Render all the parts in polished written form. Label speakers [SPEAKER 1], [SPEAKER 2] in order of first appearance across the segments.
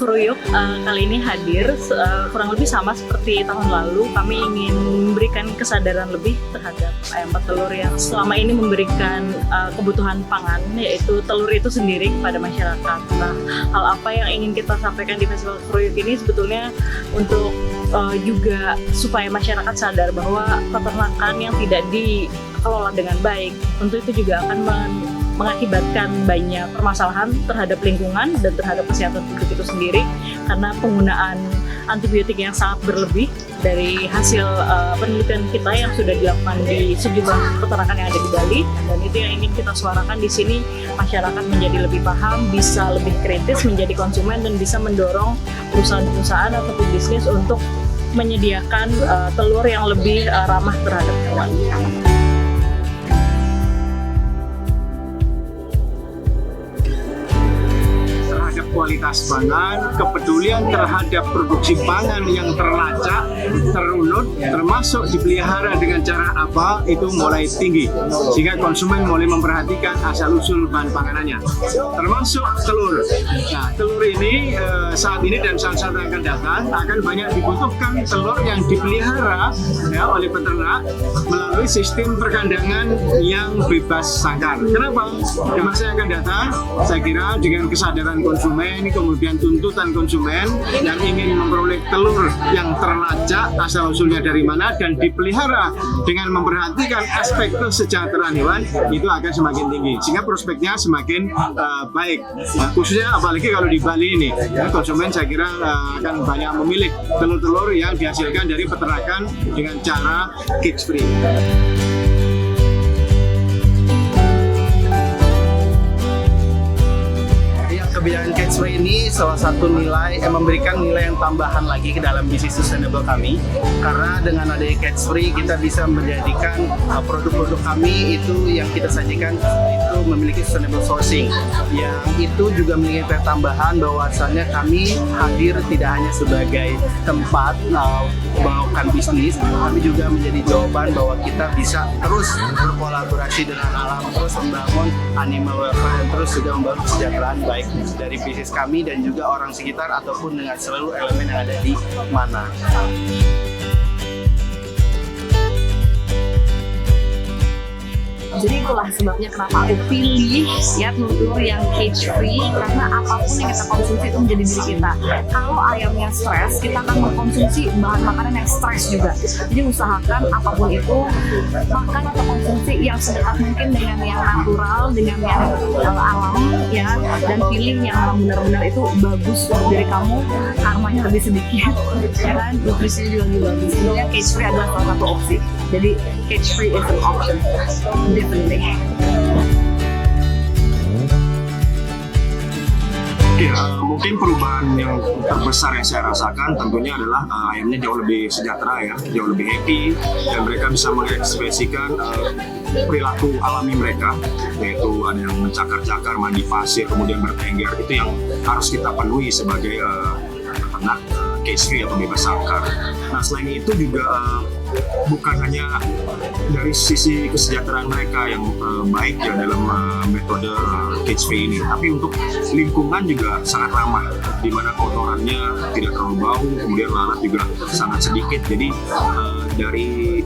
[SPEAKER 1] Kruyuk kali ini hadir kurang lebih sama seperti tahun lalu. Kami ingin memberikan kesadaran lebih terhadap ayam petelur yang selama ini memberikan kebutuhan pangan, yaitu telur itu sendiri kepada masyarakat. Nah, hal apa yang ingin kita sampaikan di Festival Kruyuk ini sebetulnya untuk juga supaya masyarakat sadar bahwa peternakan yang tidak dikelola dengan baik tentu itu juga akan mengakibatkan banyak permasalahan terhadap lingkungan dan terhadap kesehatan publik itu sendiri, karena penggunaan antibiotik yang sangat berlebih dari hasil penelitian kita yang sudah dilakukan di sejumlah peternakan yang ada di Bali, dan itu yang ingin kita suarakan di sini. Masyarakat menjadi lebih paham, bisa lebih kritis menjadi konsumen, dan bisa mendorong perusahaan-perusahaan atau bisnis untuk menyediakan telur yang lebih ramah terhadap hewan.
[SPEAKER 2] Kualitas pangan, kepedulian terhadap produksi pangan yang terlacak, terunut, termasuk dipelihara dengan cara apa, itu mulai tinggi. Sehingga konsumen mulai memperhatikan asal-usul bahan panganannya. Termasuk telur. Nah, telur ini saat ini dan saat-saat yang akan datang akan banyak dibutuhkan telur yang dipelihara ya, oleh peternak melalui sistem perkandangan yang bebas sangkar. Kenapa? Di masa yang akan datang, saya kira dengan kesadaran konsumen, kemudian tuntutan konsumen yang ingin memperoleh telur yang terlacak asal-usulnya dari mana dan dipelihara dengan memperhatikan aspek kesejahteraan hewan, itu akan semakin tinggi, sehingga prospeknya semakin baik. Nah, khususnya apalagi kalau di Bali ini, ya, konsumen saya kira akan banyak memilih telur-telur yang dihasilkan dari peternakan dengan cara cage free.
[SPEAKER 3] Kebijakan cage free ini salah satu nilai memberikan nilai yang tambahan lagi ke dalam bisnis sustainable kami, karena dengan adanya cage free kita bisa menjadikan produk-produk kami itu yang kita sajikan itu memiliki sustainable sourcing, yang itu juga memiliki nilai tambahan bahwasannya kami hadir tidak hanya sebagai tempat melakukan bisnis, tapi juga menjadi jawaban bahwa kita bisa terus berkolaborasi dengan alam, terus membangun animal welfare, dan terus juga membangun kesejahteraan baik dari bisnis kami dan juga orang sekitar ataupun dengan seluruh elemen yang ada di mana.
[SPEAKER 4] Jadi itulah sebabnya kenapa aku pilih ya telur yang cage free, karena apapun yang kita konsumsi itu menjadi diri kita. Kalau ayamnya stres, kita akan mengkonsumsi bahan makanan yang stres juga. Jadi usahakan apapun itu makan atau konsumsi yang sedekat mungkin dengan yang natural, dengan yang alam ya, dan pilih yang benar-benar itu bagus untuk diri kamu, karmanya lebih sedikit ya kan, nutrisinya juga lebih bagus. Sebenarnya cage free adalah salah satu opsi. Jadi cage free is an option.
[SPEAKER 2] Mungkin perubahan yang terbesar yang saya rasakan tentunya adalah ayamnya jauh lebih sejahtera ya, jauh lebih happy, dan mereka bisa mengekspresikan perilaku alami mereka, yaitu ada yang mencakar-cakar, mandi pasir, kemudian bertengger. Itu yang harus kita penuhi sebagai peternak cage free atau bebas sangkar. Nah, selain itu juga bukan hanya dari sisi kesejahteraan mereka yang baik ya dalam metode cage free ini, tapi untuk lingkungan juga sangat ramah, di mana kotorannya tidak terlalu bau, kemudian lalat juga sangat sedikit. Jadi dari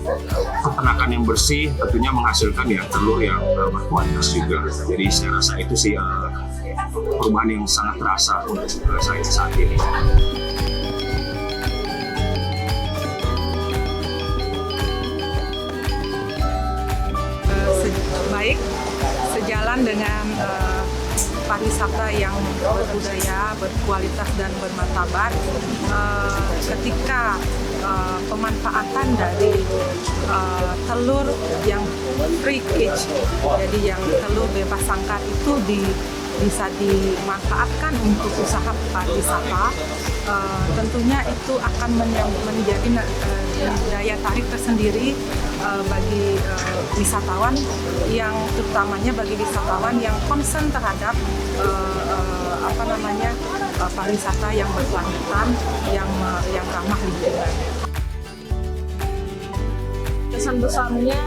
[SPEAKER 2] peternakan yang bersih tentunya menghasilkan ya telur yang berkualitas juga. Jadi saya rasa itu sih perubahan yang sangat terasa untuk saya saat ini.
[SPEAKER 5] Baik, sejalan dengan pariwisata yang berbudaya, berkualitas dan bermartabat. Ketika pemanfaatan dari telur yang free cage, jadi yang telur bebas sangkar itu bisa dimanfaatkan untuk usaha pariwisata, tentunya itu akan menjadi daya tarik tersendiri bagi wisatawan, yang terutamanya bagi wisatawan yang concern terhadap pariwisata yang berkelanjutan, yang ramah lingkungan.
[SPEAKER 1] Kesan-pesannya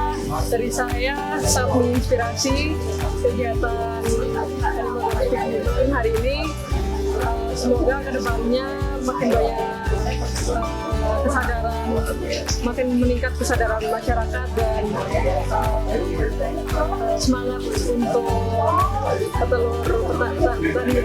[SPEAKER 1] dari saya sangat menginspirasi kegiatan hari ini.
[SPEAKER 5] semoga kedepannya makin banyak kesadaran, makin meningkat kesadaran masyarakat dan semangat untuk petelur petani